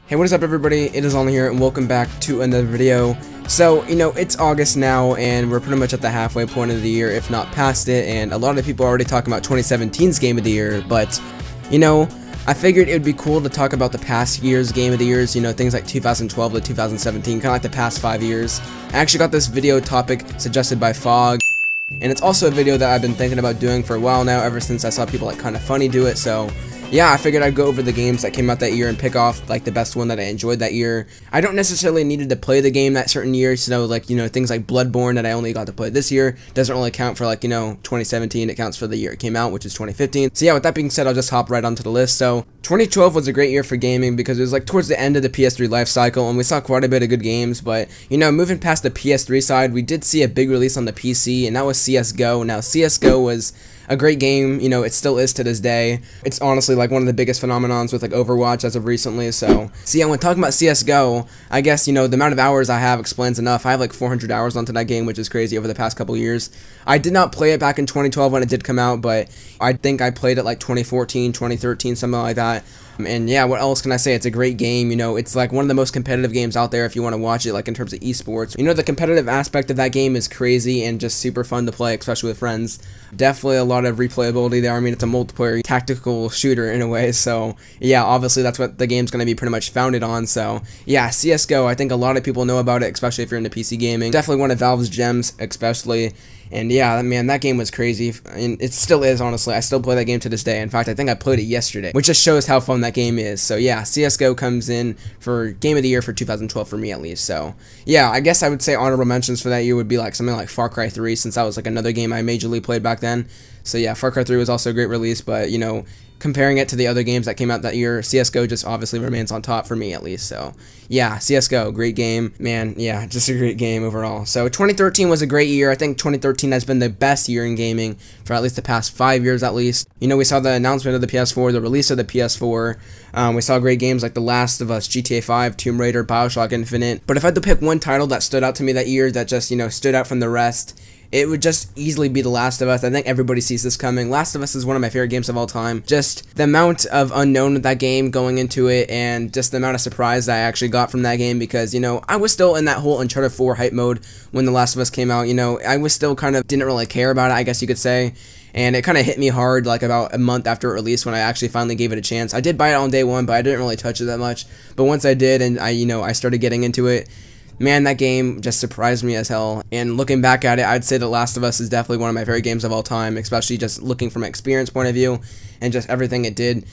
Hey, what is up everybody? It is Only here and welcome back to another video. So, it's August now and we're pretty much at the halfway point of the year, if not past it, and a lot of people are already talking about 2017's Game of the Year, but, I figured it would be cool to talk about the past year's Game of the Years, things like 2012 to 2017, kind of like the past 5 years. I actually got this video topic suggested by Fog, and it's also a video that I've been thinking about doing for a while now, ever since I saw people like Kinda Funny do it, so yeah, I figured I'd go over the games that came out that year and pick off like the best one that I enjoyed that year. I don't necessarily needed to play the game that certain year, so like, things like Bloodborne that I only got to play this year doesn't really count for like, 2017, it counts for the year it came out, which is 2015. So yeah, with that being said, I'll just hop right onto the list. So 2012 was a great year for gaming because it was like towards the end of the PS3 life cycle and we saw quite a bit of good games, but moving past the PS3 side, we did see a big release on the PC, and that was CSGO. Now CSGO was a great game, it still is to this day. It's honestly like one of the biggest phenomenons with like Overwatch as of recently, so yeah, when talking about CSGO, I guess, the amount of hours I have explains enough. I have like 400 hours onto that game, which is crazy over the past couple years. I did not play it back in 2012 when it did come out, but I think I played it like 2014, 2013, something like that. And yeah, what else can I say? It's a great game, it's like one of the most competitive games out there if you want to watch it, like in terms of esports. The competitive aspect of that game is crazy and just super fun to play, especially with friends. Definitely a lot of replayability there. I mean, it's a multiplayer tactical shooter in a way, so yeah, obviously that's what the game's going to be pretty much founded on. So yeah, CSGO, I think a lot of people know about it, especially if you're into PC gaming. Definitely one of Valve's gems, especially. And yeah, man, that game was crazy, and it still is, honestly. I still play that game to this day. In fact, I think I played it yesterday, which just shows how fun that game is. So yeah, CSGO comes in for Game of the Year for 2012 for me, at least. So yeah, I guess I would say honorable mentions for that year would be like something like Far Cry 3, since that was like another game I majorly played back then. So yeah, Far Cry 3 was also a great release, but comparing it to the other games that came out that year, CSGO just obviously remains on top for me, at least. So yeah, CSGO, great game, man. Yeah, just a great game overall. So 2013 was a great year. I think 2013 has been the best year in gaming for at least the past 5 years, at least. We saw the announcement of the PS4, the release of the PS4. We saw great games like The Last of Us, GTA 5, Tomb Raider, BioShock Infinite. But if I had to pick one title that stood out to me that year that just, stood out from the rest, it would just easily be The Last of Us. I think everybody sees this coming. Last of Us is one of my favorite games of all time. Just the amount of unknown with that game going into it, and just the amount of surprise that I actually got from that game, because, I was still in that whole Uncharted 4 hype mode when The Last of Us came out. I was still kind of didn't really care about it, I guess you could say. And it kind of hit me hard like about a month after it released when I actually finally gave it a chance. I did buy it on day one, but I didn't really touch it that much. But once I did and I started getting into it, man, that game just surprised me as hell. And looking back at it, I'd say The Last of Us is definitely one of my favorite games of all time, especially just looking from an experience point of view and just everything it did,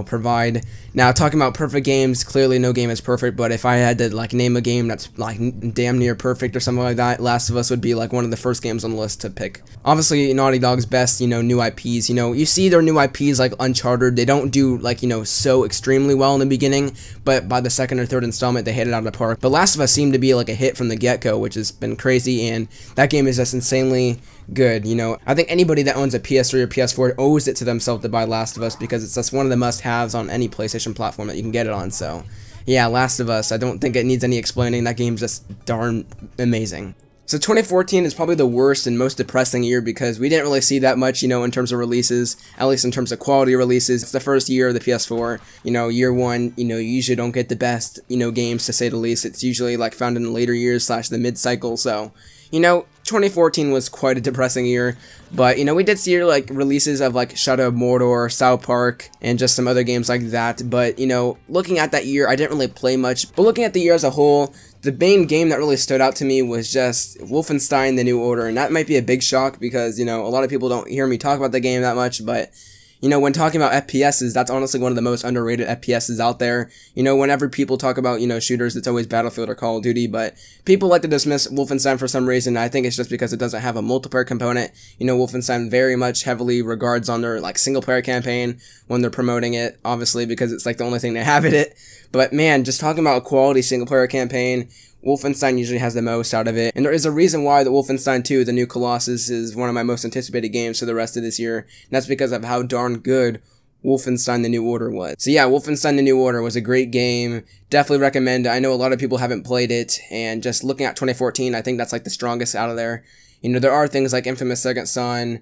provide. Now, talking about perfect games, clearly no game is perfect, but if I had to like name a game that's like damn near perfect or something like that, Last of Us would be like one of the first games on the list to pick. Obviously, Naughty Dog's best, new IPs, you see their new IPs like Uncharted, they don't do like, so extremely well in the beginning, but by the second or third installment, they hit it out of the park. But Last of Us seemed to be like a hit from the get-go, which has been crazy, and that game is just insanely good. I think anybody that owns a PS3 or PS4 owes it to themselves to buy Last of Us, because it's just one of the must-haves on any PlayStation platform that you can get it on. So yeah, Last of Us, I don't think it needs any explaining. That game's just darn amazing. So 2014 is probably the worst and most depressing year because we didn't really see that much, in terms of releases, at least in terms of quality releases. It's the first year of the PS4, year one, you usually don't get the best, games, to say the least. It's usually like found in the later years / the mid-cycle, so 2014 was quite a depressing year, but we did see like releases of like Shadow of Mordor, South Park, and just some other games like that. But looking at that year, I didn't really play much, but looking at the year as a whole, the main game that really stood out to me was just Wolfenstein: The New Order, and that might be a big shock because a lot of people don't hear me talk about the game that much, but when talking about FPSs, that's honestly one of the most underrated FPSs out there. Whenever people talk about, shooters, it's always Battlefield or Call of Duty, but people like to dismiss Wolfenstein for some reason. I think it's just because it doesn't have a multiplayer component. Wolfenstein very much heavily regards on their, like, single-player campaign when they're promoting it, obviously, because it's, like, the only thing they have in it. But, man, just talking about a quality single-player campaign, Wolfenstein usually has the most out of it, and there is a reason why the Wolfenstein 2, The New Colossus, is one of my most anticipated games for the rest of this year, and that's because of how darn good Wolfenstein: The New Order was. So yeah, Wolfenstein: The New Order was a great game, definitely recommend it. I know a lot of people haven't played it, and just looking at 2014, I think that's like the strongest out of there. There are things like Infamous Second Son,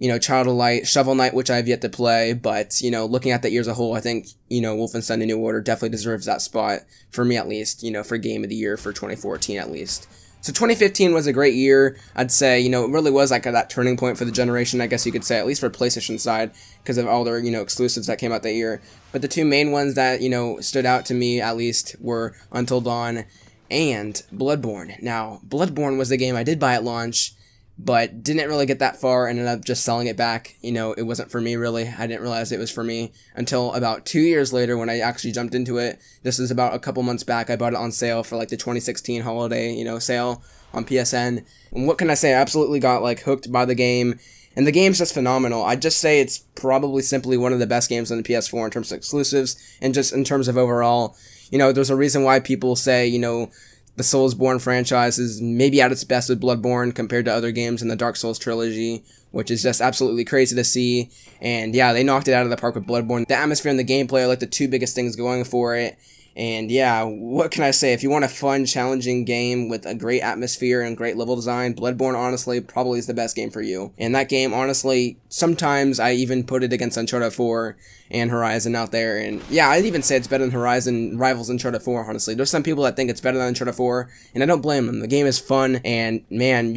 you know, Child of Light, Shovel Knight, which I have yet to play, but, you know, looking at the year as a whole, I think, you know, Wolfenstein: The New Order definitely deserves that spot, for me at least, you know, for Game of the Year for 2014 at least. So 2015 was a great year, I'd say, you know, it really was like that turning point for the generation, I guess you could say, at least for PlayStation side, because of all their, you know, exclusives that came out that year. But the two main ones that, you know, stood out to me, at least, were Until Dawn and Bloodborne. Now, Bloodborne was the game I did buy at launch, but didn't really get that far, ended up just selling it back. You know, it wasn't for me, really. I didn't realize it was for me until about 2 years later when I actually jumped into it. This is about a couple months back. I bought it on sale for, like, the 2016 holiday, you know, sale on PSN. And what can I say? I absolutely got, like, hooked by the game. And the game's just phenomenal. I'd just say it's probably simply one of the best games on the PS4 in terms of exclusives and just in terms of overall. You know, there's a reason why people say, you know, the Soulsborne franchise is maybe at its best with Bloodborne compared to other games in the Dark Souls trilogy, which is just absolutely crazy to see. And yeah, they knocked it out of the park with Bloodborne. The atmosphere and the gameplay are like the two biggest things going for it. And yeah, what can I say? If you want a fun, challenging game with a great atmosphere and great level design, Bloodborne honestly probably is the best game for you. And that game, honestly, sometimes I even put it against Uncharted 4 and Horizon out there. And yeah, I'd even say it's better than Horizon, rivals Uncharted 4, honestly. There's some people that think it's better than Uncharted 4, and I don't blame them. The game is fun, and man,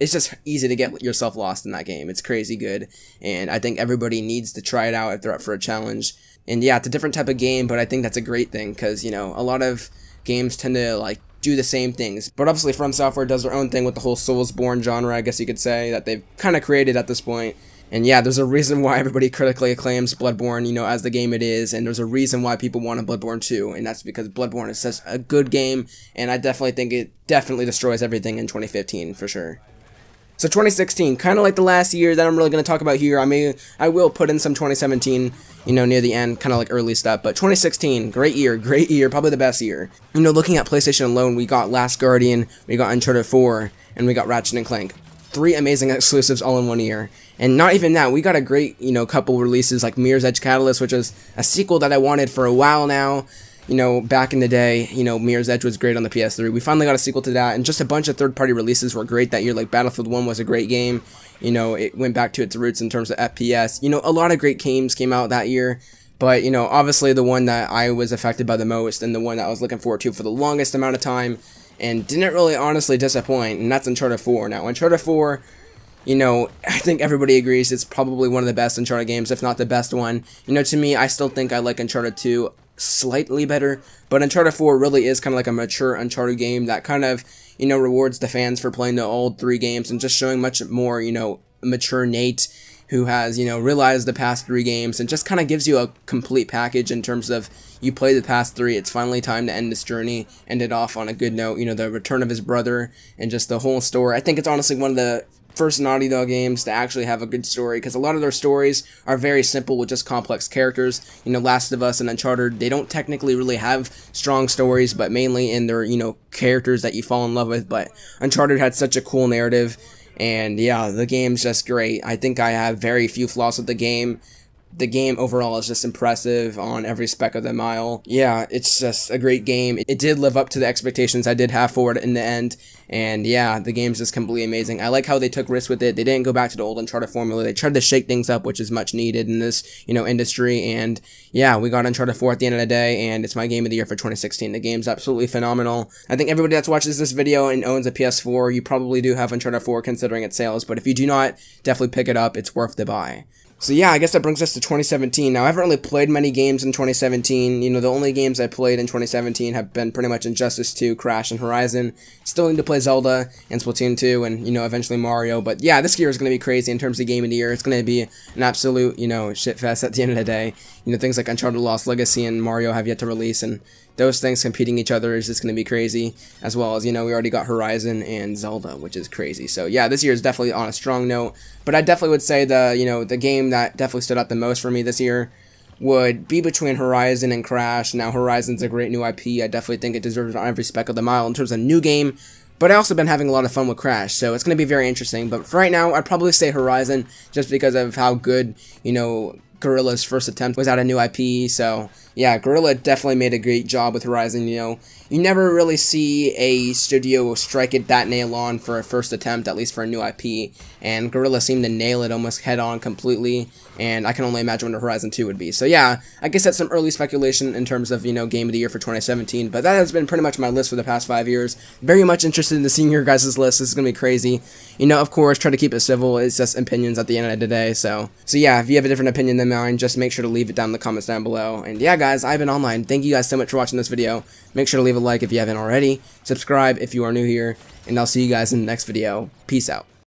it's just easy to get yourself lost in that game. It's crazy good, and I think everybody needs to try it out if they're up for a challenge. And yeah, it's a different type of game, but I think that's a great thing, because, you know, a lot of games tend to, like, do the same things. But obviously, From Software does their own thing with the whole Soulsborne genre, I guess you could say, that they've kind of created at this point. And yeah, there's a reason why everybody critically acclaims Bloodborne, you know, as the game it is, and there's a reason why people want a Bloodborne 2, and that's because Bloodborne is such a good game, and I definitely think it definitely destroys everything in 2015, for sure. So 2016, kind of like the last year that I'm really going to talk about here. I will put in some 2017, you know, near the end, kind of like early stuff. But 2016, great year, probably the best year. You know, looking at PlayStation alone, we got Last Guardian, we got Uncharted 4, and we got Ratchet & Clank. 3 amazing exclusives all in one year. And not even that, we got a great, you know, couple releases like Mirror's Edge Catalyst, which is a sequel that I wanted for a while now. You know, back in the day, you know, Mirror's Edge was great on the PS3. We finally got a sequel to that, and just a bunch of third-party releases were great that year. Like Battlefield 1 was a great game. You know, it went back to its roots in terms of FPS. You know, a lot of great games came out that year. But, you know, obviously the one that I was affected by the most, and the one that I was looking forward to for the longest amount of time, and didn't really honestly disappoint, and that's Uncharted 4. Now, Uncharted 4, you know, I think everybody agrees it's probably one of the best Uncharted games, if not the best one. You know, to me, I still think I like Uncharted 2 slightly better, but Uncharted 4 really is kind of like a mature Uncharted game that kind of, you know, rewards the fans for playing the old 3 games and just showing much more, you know, mature Nate who has, you know, realized the past 3 games and just kind of gives you a complete package in terms of you play the past 3, it's finally time to end this journey, end it off on a good note, you know, the return of his brother and just the whole story. I think it's honestly one of the first Naughty Dog games to actually have a good story, because a lot of their stories are very simple with just complex characters. You know, Last of Us and Uncharted, they don't technically really have strong stories, but mainly in their, you know, characters that you fall in love with. But Uncharted had such a cool narrative, and yeah, the game's just great. I think I have very few flaws with the game. The game overall is just impressive on every speck of the mile. Yeah, it's just a great game. It did live up to the expectations I did have for it in the end. And yeah, the game's just completely amazing. I like how they took risks with it. They didn't go back to the old Uncharted formula. They tried to shake things up, which is much needed in this, you know, industry. And yeah, we got Uncharted 4 at the end of the day, and it's my game of the year for 2016. The game's absolutely phenomenal. I think everybody that watches this video and owns a PS4, you probably do have Uncharted 4 considering its sales. But if you do not, definitely pick it up. It's worth the buy. So yeah, I guess that brings us to 2017. Now, I haven't really played many games in 2017. You know, the only games I played in 2017 have been pretty much Injustice 2, Crash, and Horizon. Still need to play Zelda and Splatoon 2 and, you know, eventually Mario. But yeah, this year is going to be crazy in terms of game of the year. It's going to be an absolute, you know, shitfest at the end of the day. You know, things like Uncharted Lost Legacy and Mario have yet to release, and those things competing each other is just going to be crazy, as well as, you know, we already got Horizon and Zelda, which is crazy. So yeah, this year is definitely on a strong note, but I definitely would say the game that definitely stood out the most for me this year would be between Horizon and Crash. Now, Horizon's a great new IP. I definitely think it deserves on every speck of the mile in terms of new game, but I also been having a lot of fun with Crash, so it's going to be very interesting. But for right now, I'd probably say Horizon, just because of how good, you know, Guerrilla's first attempt was at a new IP, so yeah, Guerrilla definitely made a great job with Horizon. You know, you never really see a studio strike it that nail on for a first attempt, at least for a new IP, and Guerrilla seemed to nail it almost head on completely, and I can only imagine what Horizon 2 would be. So yeah, I guess that's some early speculation in terms of, you know, Game of the Year for 2017, but that has been pretty much my list for the past 5 years. Very much interested in seeing your guys' list. This is going to be crazy. You know, of course, try to keep it civil. It's just opinions at the end of the day, so yeah, if you have a different opinion than mine, just make sure to leave it down in the comments down below. And yeah, guys, I've been Online. Thank you guys so much for watching this video. Make sure to leave a like if you haven't already, subscribe if you are new here, and I'll see you guys in the next video. Peace out.